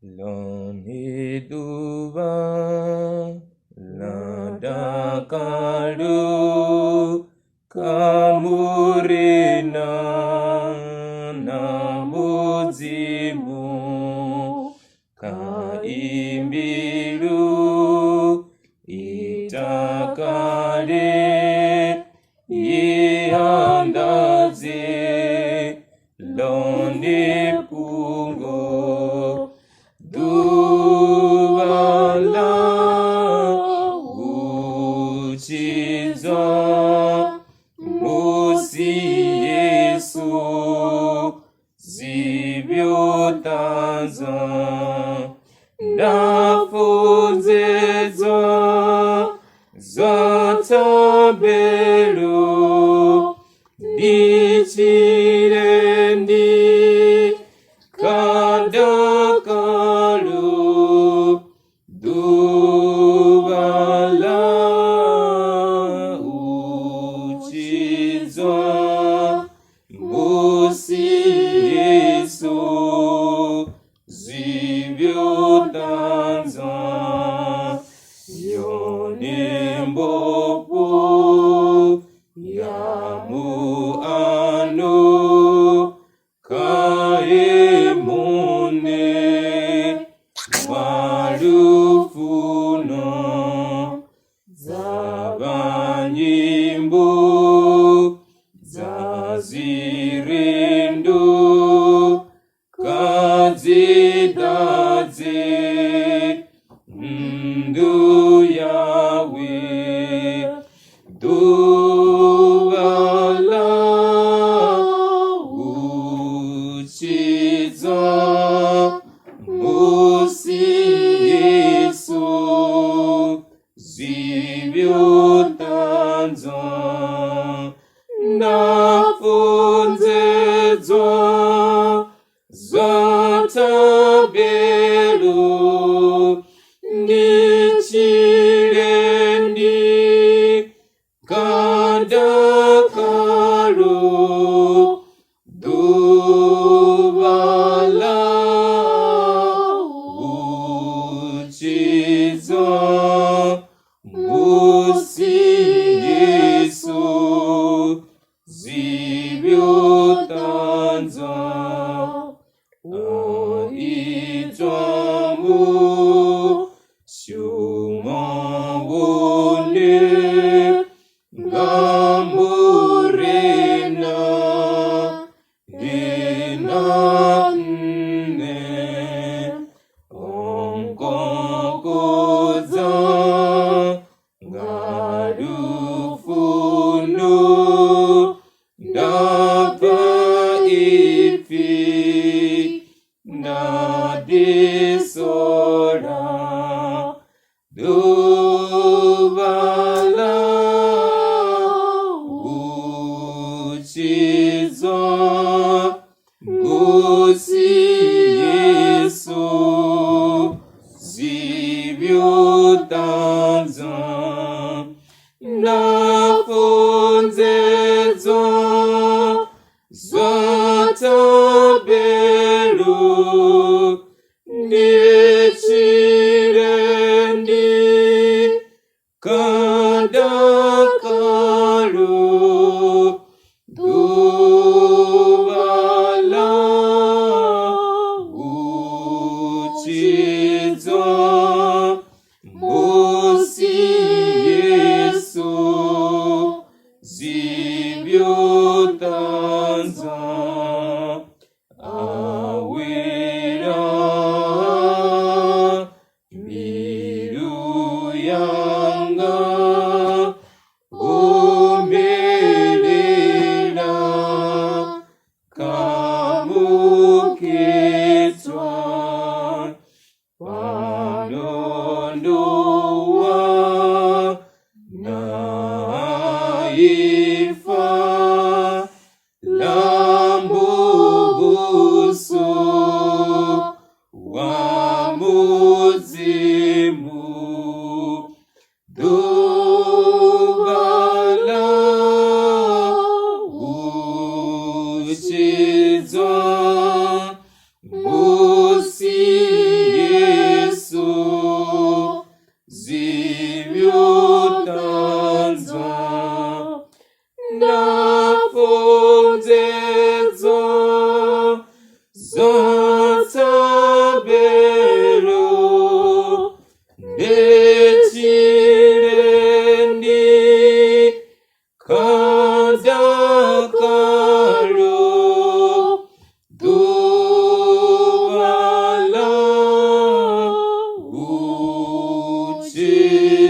Loni duva ladakalu kamurina na muzimu kaimbilu itakale iandaze loni pungo duvala uchiza musi Yesu zibyotanza nafunzeza zatabelo dichirendi kadakalu duvala uchiza musi Yesu zibyotanza yonembopo yamuano kaemone walufuno zabanyimbo zazirendo kazidadze ndu yawe duvala uchiza musi Yesu zibyotanza nafunzeza zatabelo nichirendi kadakalu duvala uchiza musi Yesu zibyotanza aitamu shumawone ngamurena enane ongogoza ngarufuno dapa ifi na desora duvala uchiza musi Yesu zibyotanza nafunzeza zatabelo nichirendi kadakalu duvala uchiza musi Yesu zibyotanza awira miru yanga umelela kamuketwa Jesus.